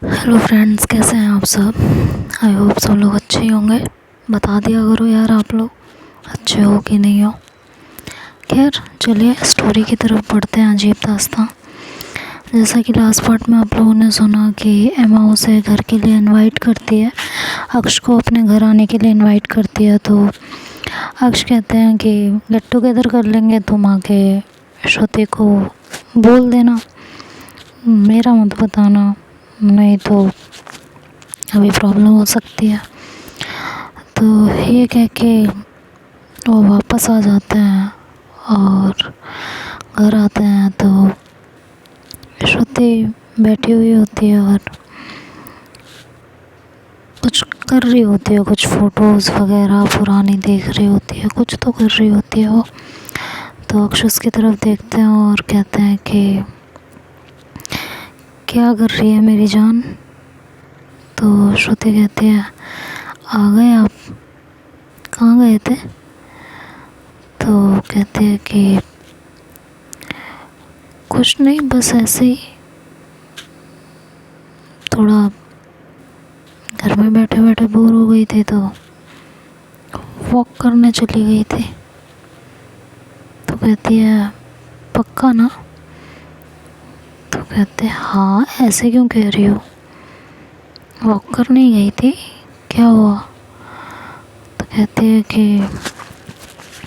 Hello friends, कैसे हैं आप सब। आई होप सब लोग अच्छे ही होंगे। बता दिया करो यार आप लोग अच्छे हो कि नहीं हो। खैर चलिए स्टोरी की तरफ बढ़ते हैं। अजीब दास्तां। जैसा कि लास्ट पार्ट में आप लोगों ने सुना कि एमा उसे घर के लिए इनवाइट करती है, अक्ष को अपने घर आने के लिए इनवाइट करती है। तो अक्ष कहते हैं कि गेट टुगेदर कर लेंगे, तुम आके श्रुति को बोल देना, मेरा मत बताना, नहीं तो अभी प्रॉब्लम हो सकती है। तो ये कह के वो वापस आ जाते हैं और घर आते हैं तो श्रुति बैठी हुई होती है और कुछ कर रही होती है, कुछ फ़ोटोज़ वगैरह पुरानी देख रही होती है, कुछ तो कर रही होती है वो। तो अक्ष उसकी तरफ देखते हैं और कहते हैं कि क्या कर रही है मेरी जान। तो श्रुति कहती है आ गए आप, कहाँ गए थे। तो कहते हैं कि कुछ नहीं, बस ऐसे ही थोड़ा घर में बैठे बैठे बोर हो गई थी तो वॉक करने चली गई थी। तो कहती है पक्का ना। तो कहते हैं हाँ, ऐसे क्यों कह रही हो, वॉक करने गई थी, क्या हुआ। तो कहती है कि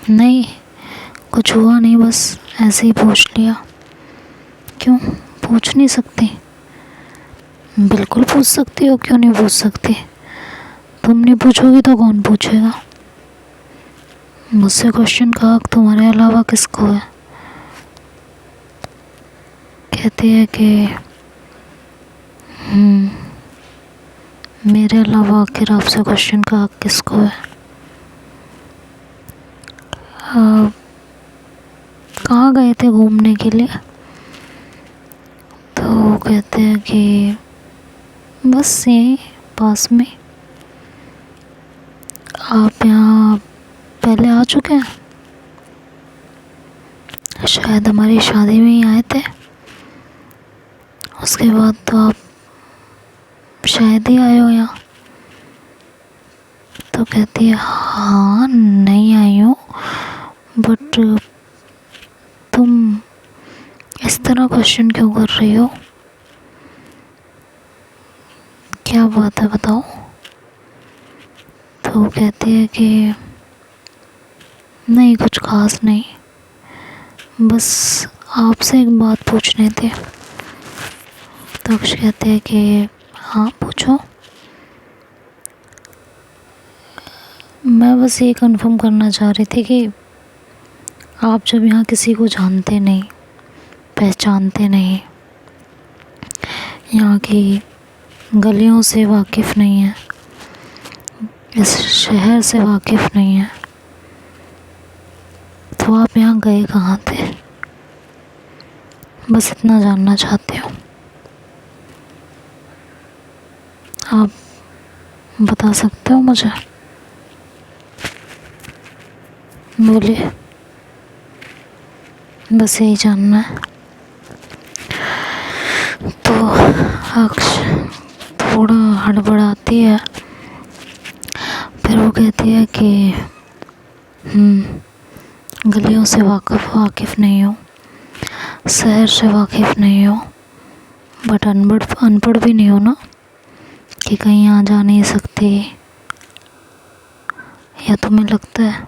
नहीं कुछ हुआ नहीं, बस ऐसे ही पूछ लिया। क्यों पूछ नहीं सकती। बिल्कुल पूछ सकती हो, क्यों नहीं पूछ सकती। तुम नहीं पूछोगी तो कौन पूछेगा। मुझसे क्वेश्चन का हक तुम्हारे अलावा किसको है। कहती है कि मेरे अलावा आखिर आपसे क्वेश्चन का हक किसको है। कहाँ गए थे घूमने के लिए। तो कहते हैं कि बस यहीं पास में। आप यहाँ पहले आ चुके हैं, शायद हमारी शादी में ही आए थे, उसके बाद तो आप शायद ही आए हो यहाँ। तो कहती है हाँ नहीं आई हूँ, बट तुम इस तरह क्वेश्चन क्यों कर रही हो, क्या बात है बताओ। तो कहती है कि नहीं कुछ खास नहीं, बस आपसे एक बात पूछनी थी। तो अक्ष कहते हैं कि हाँ पूछो। मैं बस ये कंफर्म करना चाह रही थी कि आप जब यहाँ किसी को जानते नहीं, पहचानते नहीं, यहाँ की गलियों से वाकिफ़ नहीं है, इस शहर से वाकिफ़ नहीं है, तो आप यहाँ गए कहाँ थे, बस इतना जानना चाहती हूँ। आप बता सकते हो मुझे। बोलिए, बस यही जानना है। तो अक्ष थोड़ा हड़बड़ाती है, फिर वो कहती है कि गलियों से वाकिफ़ नहीं हो, शहर से वाकिफ़ नहीं हो, बट अनपढ़ भी नहीं हो ना कि कहीं आ जा नहीं सकती, या तुम्हें लगता है।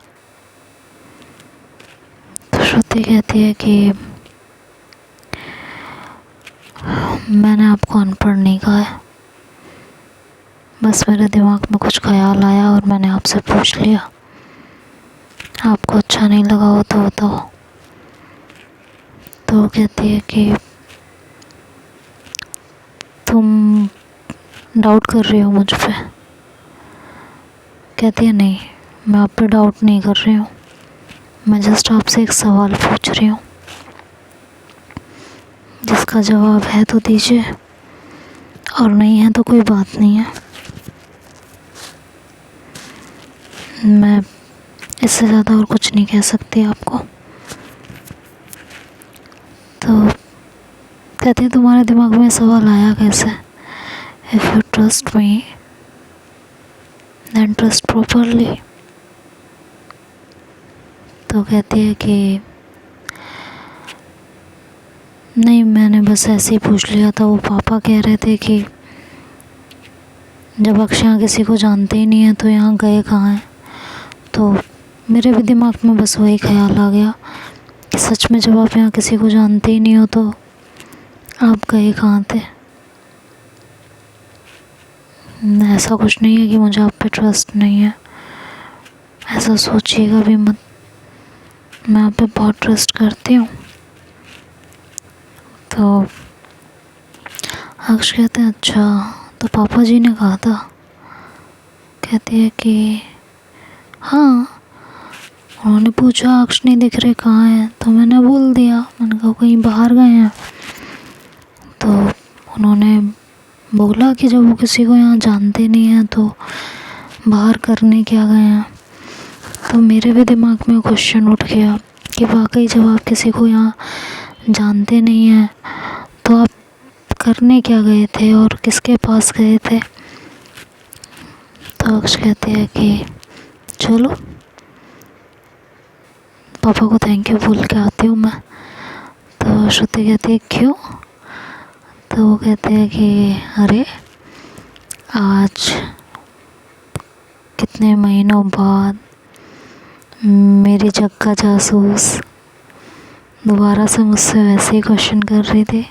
तो श्रुति कहती है कि मैंने आपको अनपढ़ नहीं कहा है, बस मेरे दिमाग में कुछ ख्याल आया और मैंने आपसे पूछ लिया। आपको अच्छा नहीं लगा हो तो बताओ। तो वो कहती है कि तुम डाउट कर रही हो मुझ पे। कहती है नहीं, मैं आप पे डाउट नहीं कर रही हूँ, मैं जस्ट आपसे एक सवाल पूछ रही हूँ, जिसका जवाब है तो दीजिए और नहीं है तो कोई बात नहीं है। मैं इससे ज़्यादा और कुछ नहीं कह सकती आपको। तो कहती है तुम्हारे दिमाग में सवाल आया कैसे, if you trust me then trust properly. तो कहती है कि नहीं, मैंने बस ऐसे ही पूछ लिया था, वो पापा कह रहे थे कि जब अक्षय किसी को जानते ही नहीं है तो यहाँ गए कहाँ हैं। तो मेरे भी दिमाग में बस वही ख्याल आ गया कि सच में जब आप यहाँ किसी को जानते ही नहीं हो तो आप गए कहाँ थे। ऐसा कुछ नहीं है कि मुझे आप पे ट्रस्ट नहीं है, ऐसा सोचिएगा भी मत, मैं आप पे बहुत ट्रस्ट करती हूँ। तो अक्ष कहते हैं अच्छा, तो पापा जी ने कहा था। कहती है कि हाँ, उन्होंने पूछा अक्ष नहीं दिख रहे कहाँ हैं, तो मैंने बोल दिया, मैंने कहा कहीं बाहर गए हैं। तो उन्होंने बोला कि जब वो किसी को यहाँ जानते नहीं हैं तो बाहर करने क्या गए हैं। तो मेरे भी दिमाग में क्वेश्चन उठ गया कि वाकई जब आप किसी को यहाँ जानते नहीं हैं तो आप करने क्या गए थे और किसके पास गए थे। तो अक्ष कहते हैं कि चलो पापा को थैंक यू बोल के आती हूँ मैं। तो श्रुति कहती है क्यों। तो वो कहते हैं कि अरे आज कितने महीनों बाद मेरी जग का जासूस दोबारा से मुझसे वैसे ही क्वेश्चन कर रही थी,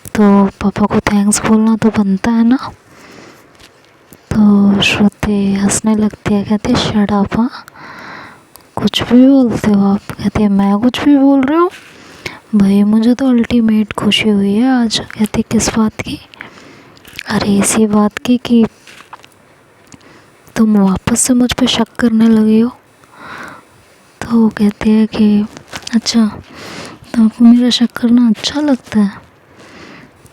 तो पापा को थैंक्स बोलना तो बनता है ना। तो श्रुति हंसने लगती है, कहती है शट अप, हाँ कुछ भी बोलते हो आप। कहती है मैं कुछ भी बोल रही हूँ भाई, मुझे तो अल्टीमेट खुशी हुई है आज। कहती किस बात की। अरे इसी बात की कि तुम वापस से मुझ पे शक करने लगी हो। तो वो कहती है कि अच्छा, तो आपको मेरा शक करना अच्छा लगता है।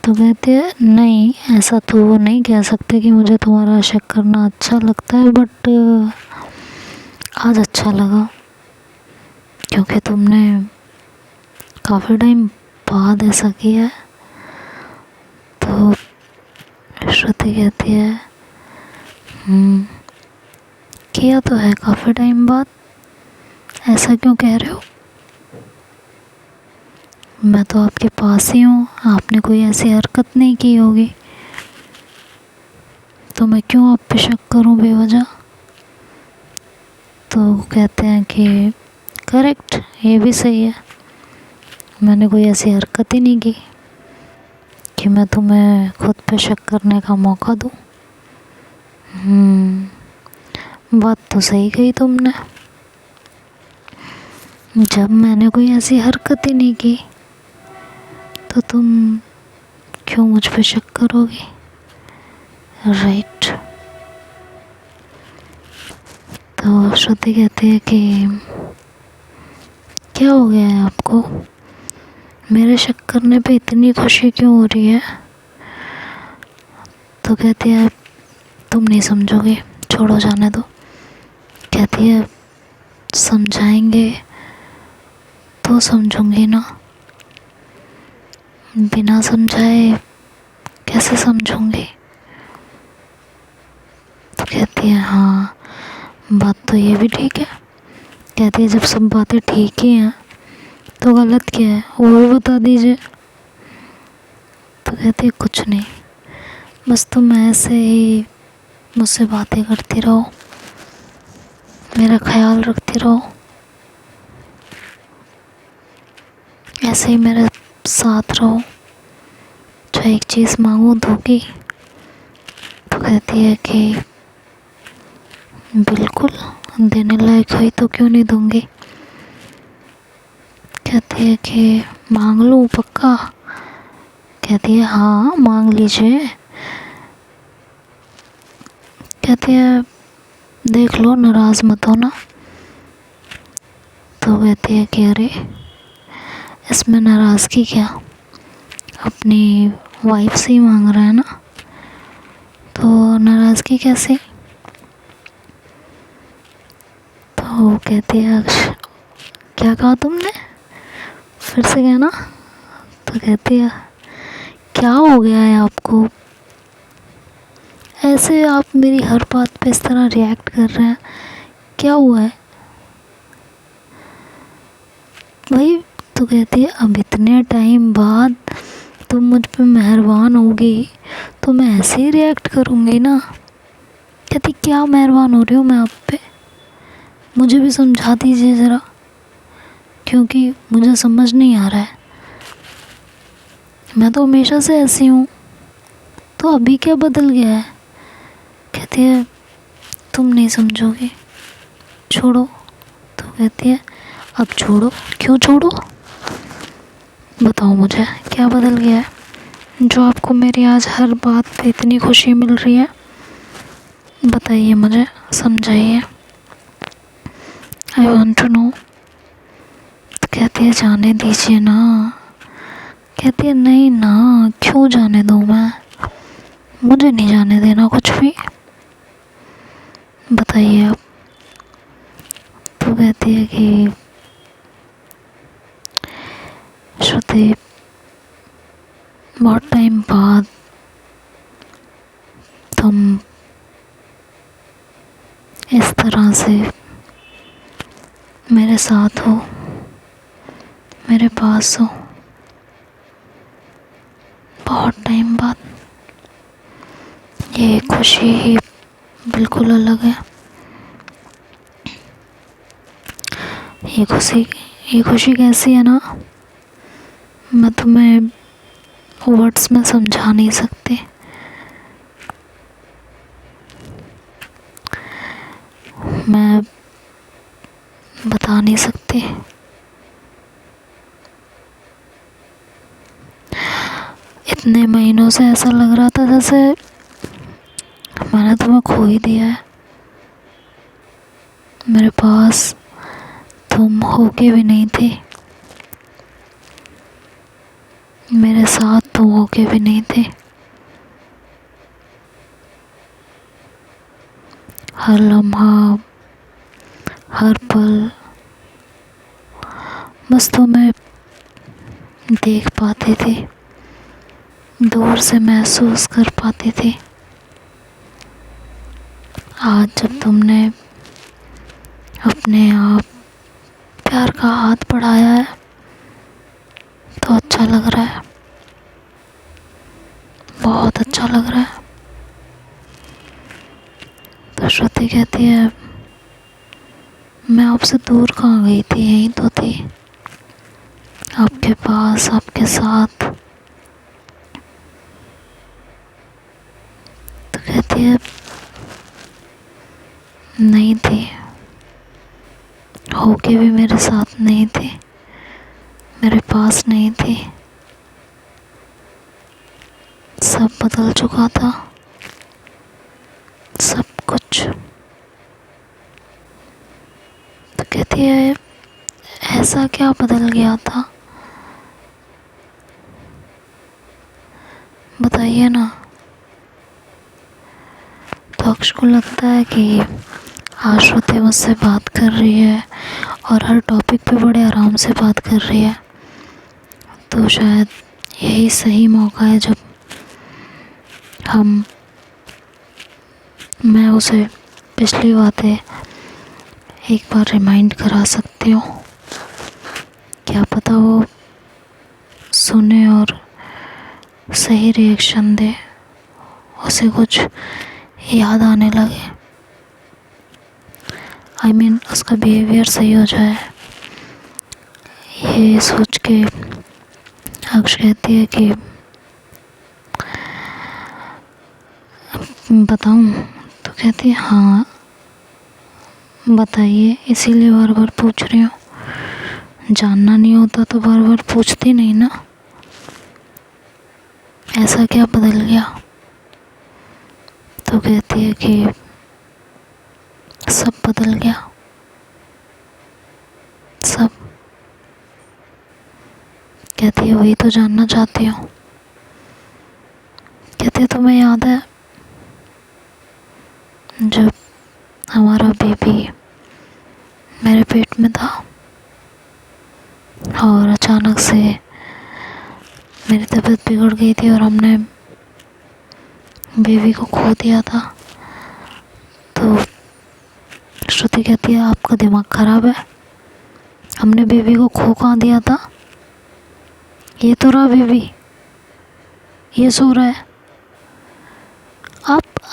तो कहती है नहीं, ऐसा तो वो नहीं कह सकते कि मुझे तुम्हारा शक करना अच्छा लगता है, बट आज अच्छा लगा क्योंकि तुमने काफ़ी टाइम बाद ऐसा किया है। तो श्रुति कहती है किया तो है काफ़ी टाइम बाद, ऐसा क्यों कह रहे हो। मैं तो आपके पास ही हूँ, आपने कोई ऐसी हरकत नहीं की होगी तो मैं क्यों आप पे शक करूँ बेवजह। तो कहते हैं कि करेक्ट, ये भी सही है, मैंने कोई ऐसी हरकत ही नहीं की कि मैं तुम्हें खुद पे शक करने का मौका दूँ। बात तो सही कही तुमने, जब मैंने कोई ऐसी हरकत ही नहीं की तो तुम क्यों मुझ पे शक करोगे, राइट। तो श्रुति कहती है कि क्या हो गया है आपको, मेरे शक करने पे इतनी खुशी क्यों हो रही है। तो कहती है तुम नहीं समझोगे, छोड़ो जाने दो। कहती है समझाएंगे तो समझूंगी ना, बिना समझाए कैसे समझूंगी। तो कहती है हाँ बात तो ये भी ठीक है। कहती है जब सब बातें ठीक ही हैं तो गलत क्या है, वो भी बता दीजिए। तो कहती है कुछ नहीं, बस तुम ऐसे ही मुझसे बातें करती रहो, मेरा ख्याल रखती रहो, ऐसे ही मेरे साथ रहो, चाहे एक चीज़ मांगू दोगी। तो कहती है कि बिल्कुल, देने लायक हुई तो क्यों नहीं दूंगी। कहती है कि मांग लूँ पक्का। कहती है हाँ मांग लीजिए। कहती है देख लो नाराज़ मत हो ना। तो कहती है कि अरे इसमें नाराज़गी क्या, अपनी वाइफ से ही मांग रहा है ना, तो नाराज़गी कैसे। तो कहती है क्या कहा तुमने, फिर से कहना। तो कहती है क्या हो गया है आपको, ऐसे आप मेरी हर बात पे इस तरह रिएक्ट कर रहे हैं, क्या हुआ है भाई? तो कहती है अब इतने टाइम बाद तुम मुझ पे मेहरबान होगी तो मैं ऐसे ही रिएक्ट करूँगी ना। कहती क्या मेहरबान हो रही हूँ मैं आप पे, मुझे भी समझा दीजिए ज़रा, क्योंकि मुझे समझ नहीं आ रहा है। मैं तो हमेशा से ऐसी हूँ, तो अभी क्या बदल गया है? कहती है तुम नहीं समझोगे, छोड़ो। तो कहती है अब छोड़ो, क्यों छोड़ो? बताओ मुझे क्या बदल गया है जो आपको मेरी आज हर बात पे इतनी खुशी मिल रही है? बताइए मुझे, समझाइए, आई वॉन्ट टू नो। तो कहती है जाने दीजिए ना। कहती है नहीं ना, क्यों जाने दूँ मैं, मुझे नहीं जाने देना कुछ भी, बताइए आप। तो कहती है कि श्रुति बहुत टाइम बाद तुम इस तरह से मेरे साथ हो, मेरे पास हो, बहुत टाइम बाद। ये खुशी ही बिल्कुल अलग है। ये खुशी कैसी है ना, मैं तुम्हें वर्ड्स में समझा नहीं सकती। मैं बता नहीं सकती। इतने महीनों से ऐसा लग रहा था जैसे मैंने तुम्हें खो ही दिया है। मेरे पास तुम होके भी नहीं थे, मेरे साथ तुम होके भी नहीं थे। हर लम्हा, हर पल बस तुम्हें देख पाती थी, दूर से महसूस कर पाती थी। आज जब तुमने अपने आप प्यार का हाथ बढ़ाया है तो अच्छा लग रहा है, बहुत अच्छा लग रहा है। तो श्रुति कहती है मैं आपसे दूर कहाँ गई थी, यहीं तो थी, आपके पास, आपके साथ। तो कहती है नहीं थी, होके भी मेरे साथ नहीं थी, मेरे पास नहीं थी, सब बदल चुका था, सब कुछ। तो कहती है ऐसा क्या बदल गया था, बताइए ना। तो अक्ष को लगता है कि आज श्रुति मुझसे बात कर रही है और हर टॉपिक पे बड़े आराम से बात कर रही है, तो शायद यही सही मौका है जब मैं उसे पिछली बातें एक बार रिमाइंड करा सकती हूँ। क्या पता वो सुने और सही रिएक्शन दे, उसे कुछ याद आने लगे। I mean, उसका बिहेवियर सही हो जाए। ये सोच के अक्ष कहती है कि बताऊं? तो कहती है हाँ बताइए, इसीलिए बार बार पूछ रही हूँ, जानना नहीं होता तो बार बार पूछती नहीं ना। ऐसा क्या बदल गया? तो कहती है कि सब बदल गया, सब। कहती है वही तो जानना चाहती हूँ। कहती है तुम्हें याद है जब हमारा बेबी मेरे पेट में था और अचानक से मेरी तबीयत बिगड़ गई थी और हमने बेबी को खो दिया था। तो श्रुति कहती है आपका दिमाग ख़राब है, हमने बेबी को खो कहाँ दिया था, ये तो रहा बेबी, ये सो रहा है।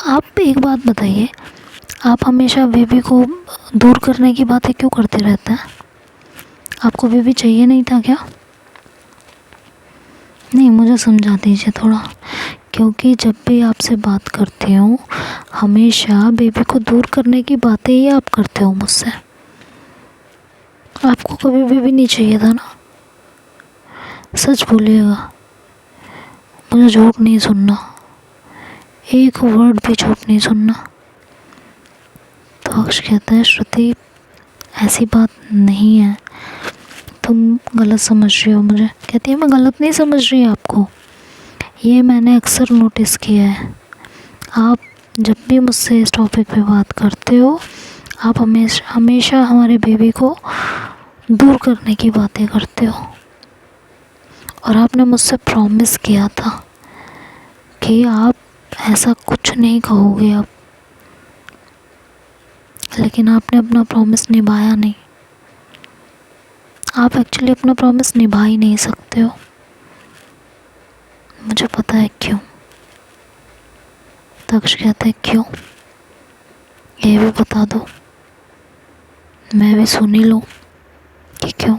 आप एक बात बताइए, आप हमेशा बेबी को दूर करने की बातें क्यों करते रहते हैं? आपको बेबी चाहिए नहीं था क्या? नहीं, मुझे समझा दीजिए थोड़ा, क्योंकि जब भी आपसे बात करती हूँ हमेशा बेबी को दूर करने की बातें ही आप करते हो मुझसे। आपको कभी बेबी नहीं चाहिए था ना? सच बोलिएगा, मुझे झूठ नहीं सुनना, एक वर्ड भी झूठ नहीं सुनना। तो अक्ष कहता है श्रुति ऐसी बात नहीं है, तुम गलत समझ रही हो मुझे। कहती है मैं गलत नहीं समझ रही आपको, ये मैंने अक्सर नोटिस किया है, आप जब भी मुझसे इस टॉपिक पे बात करते हो आप हमेशा हमारे बेबी को दूर करने की बातें करते हो। और आपने मुझसे प्रॉमिस किया था कि आप ऐसा कुछ नहीं कहोगे अब, लेकिन आपने अपना प्रॉमिस निभाया नहीं। आप एक्चुअली अपना प्रॉमिस निभा ही नहीं सकते हो, मुझे पता है क्यों। तक्ष कहते हैं क्यों, ये भी बता दो, मैं भी सुन ही लूँ कि क्यों।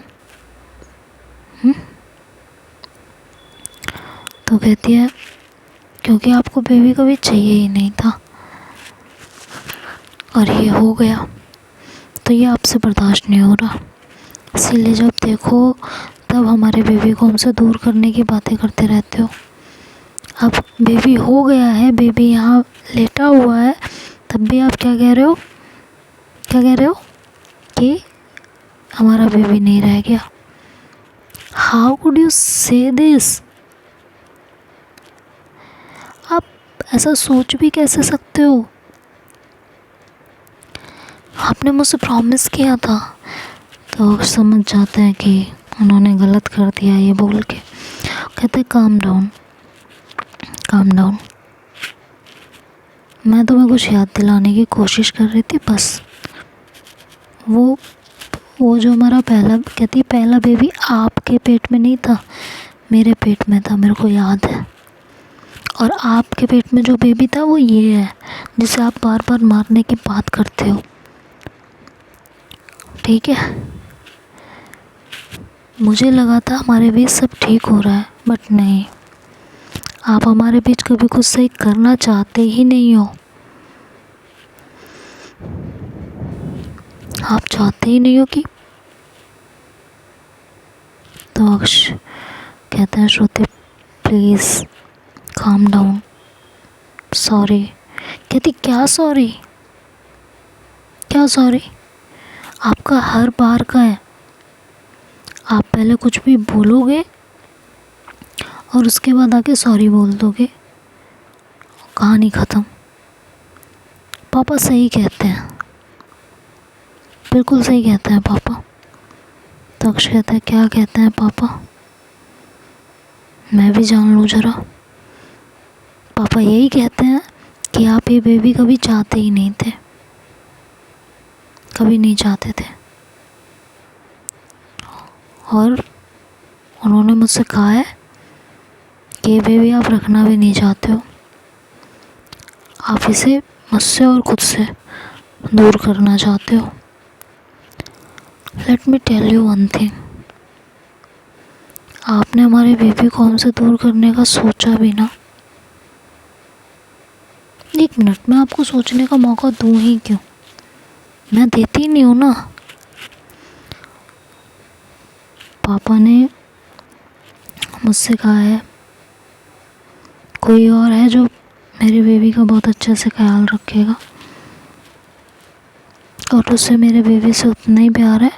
तो कहती है क्योंकि आपको बेबी कभी चाहिए ही नहीं था और ये हो गया, तो ये आपसे बर्दाश्त नहीं हो रहा, इसीलिए जब देखो तब हमारे बेबी को हमसे दूर करने की बातें करते रहते हो। अब बेबी हो गया है, बेबी यहाँ लेटा हुआ है, तब भी आप क्या कह रहे हो, क्या कह रहे हो कि हमारा बेबी नहीं रह गया। हाउ कुड यू से दिस? आप ऐसा सोच भी कैसे सकते हो? आपने मुझसे प्रॉमिस किया था। तो समझ जाते हैं कि उन्होंने गलत कर दिया ये बोल के। कहते काम डाउन, काम डाउन, मैं तुम्हें कुछ याद दिलाने की कोशिश कर रही थी बस। वो जो हमारा पहला बेबी आपके पेट में नहीं था, मेरे पेट में था, मेरे को याद है। और आपके पेट में जो बेबी था वो ये है जिसे आप बार बार मारने की बात करते हो, ठीक है? मुझे लगा था हमारे बीच सब ठीक हो रहा है, बट नहीं, आप हमारे बीच कभी कुछ सही करना चाहते ही नहीं हो। आप चाहते ही नहीं हो कि। तो अक्ष कहता है श्रुति प्लीज़ काम डाउन, सॉरी। कहती क्या सॉरी, क्या सॉरी? आपका हर बार का है, आप पहले कुछ भी बोलोगे और उसके बाद आके सॉरी बोल दोगे, कहानी ख़त्म। पापा सही कहते हैं, बिल्कुल सही कहते हैं पापा। तो अक्ष कहता है क्या कहते हैं पापा, मैं भी जान लूँ ज़रा। पापा यही कहते हैं कि आप ये बेबी कभी चाहते ही नहीं थे, कभी नहीं चाहते थे, और उन्होंने मुझसे कहा है कि ये बेबी आप रखना भी नहीं चाहते हो, आप इसे मुझसे और खुद से दूर करना चाहते हो। Let me tell you one thing, आपने हमारे बेबी को हमसे दूर करने का सोचा भी ना। एक मिनट, मैं आपको सोचने का मौका दूँ ही क्यों, मैं देती नहीं हूँ ना। पापा ने मुझसे कहा है कोई और है जो मेरे बेबी का बहुत अच्छे से ख्याल रखेगा, और उससे मेरे बेबी से उतना ही प्यार है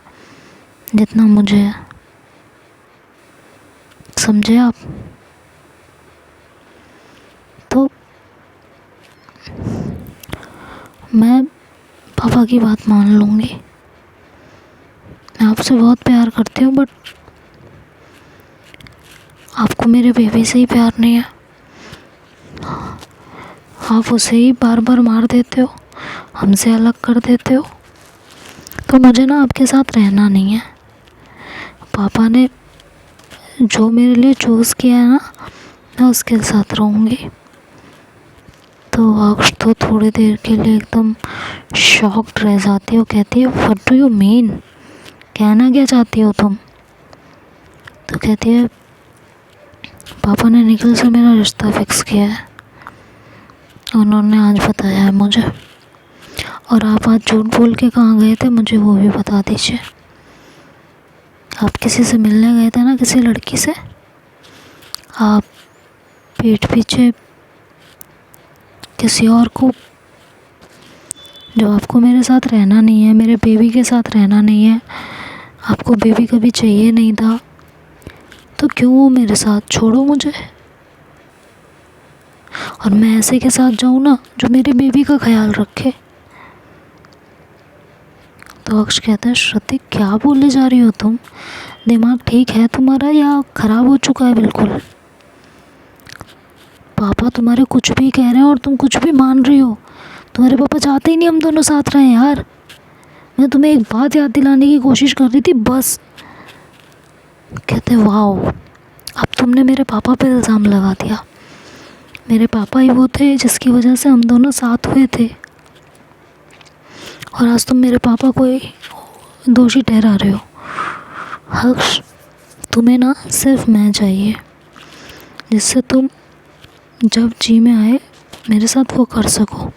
जितना मुझे है, समझे आप? तो मैं पापा की बात मान लूँगी, मैं आपसे बहुत प्यार करती हूँ, बट आपको मेरे बेबी से ही प्यार नहीं है। आप उसे ही बार बार मार देते हो, हमसे अलग कर देते हो। तो मुझे ना आपके साथ रहना नहीं है। पापा ने जो मेरे लिए चूज़ किया है ना, मैं उसके साथ रहूँगी। तो अक्ष तो थोड़ी देर के लिए एकदम शॉक्ड रह जाती हो, कहती है व्हाट डू यू मीन, कहना क्या चाहती हो तुम? तो कहती है पापा ने निखिल से मेरा रिश्ता फिक्स किया है, उन्होंने आज बताया है मुझे। और आप आज झूठ बोल के कहाँ गए थे मुझे वो भी बता दीजिए। आप किसी से मिलने गए थे ना, किसी लड़की से? आप पीठ पीछे किसी और को, जब आपको मेरे साथ रहना नहीं है, मेरे बेबी के साथ रहना नहीं है, आपको बेबी कभी चाहिए नहीं था, तो क्यों वो मेरे साथ? छोड़ो मुझे, और मैं ऐसे के साथ जाऊँ ना जो मेरे बेबी का ख्याल रखे। तो अक्ष कहता है श्रुति क्या बोले जा रही हो तुम? दिमाग ठीक है तुम्हारा या ख़राब हो चुका है बिल्कुल? पापा तुम्हारे कुछ भी कह रहे हैं और तुम कुछ भी मान रही हो। तुम्हारे पापा चाहते ही नहीं हम दोनों साथ रहें यार। मैं तुम्हें एक बात याद दिलाने की कोशिश कर रही थी बस। कहते वाह, अब तुमने मेरे पापा पे इल्ज़ाम लगा दिया। मेरे पापा ही वो थे जिसकी वजह से हम दोनों साथ हुए थे, और आज तुम मेरे पापा को ही दोषी ठहरा रहे हो। हर्ष, तुम्हें ना सिर्फ मैं चाहिए, जिससे तुम जब जी में आए मेरे साथ वो कर सको।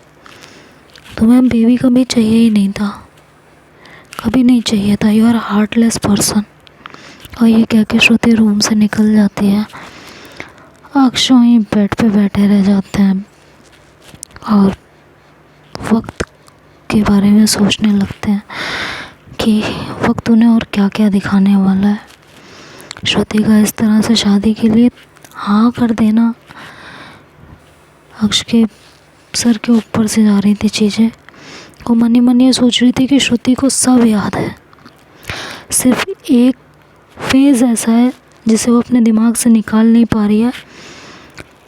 तुम्हें बेबी कभी चाहिए ही नहीं था, कभी नहीं चाहिए था। You are heartless person. और ये कह के श्रुति रूम से निकल जाती है। अक्ष वहीं बेड पे बैठे रह जाते हैं और वक्त के बारे में सोचने लगते हैं कि वक्त उन्हें और क्या क्या दिखाने वाला है। श्रुति का इस तरह से शादी के लिए हाँ कर देना, अक्ष के सर के ऊपर से जा रही थी चीज़ें। वो मनी मनी ये सोच रही थी कि श्रुति को सब याद है, सिर्फ एक फेज़ ऐसा है जिसे वो अपने दिमाग से निकाल नहीं पा रही है,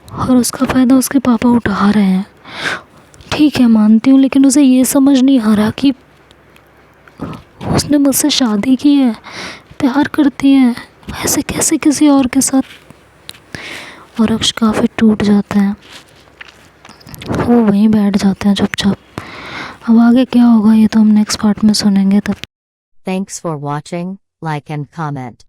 और उसका फ़ायदा उसके पापा उठा रहे हैं। ठीक है मानती हूँ, लेकिन उसे ये समझ नहीं आ रहा कि उसने मुझसे शादी की है, प्यार करती है, ऐसे कैसे किसी और के साथ। और अक्ष काफ़ी टूट जाते हैं, वो वहीं बैठ जाते हैं चुपचाप। अब आगे क्या होगा ये तो हम नेक्स्ट पार्ट में सुनेंगे। तब Thanks for watching, like and comment.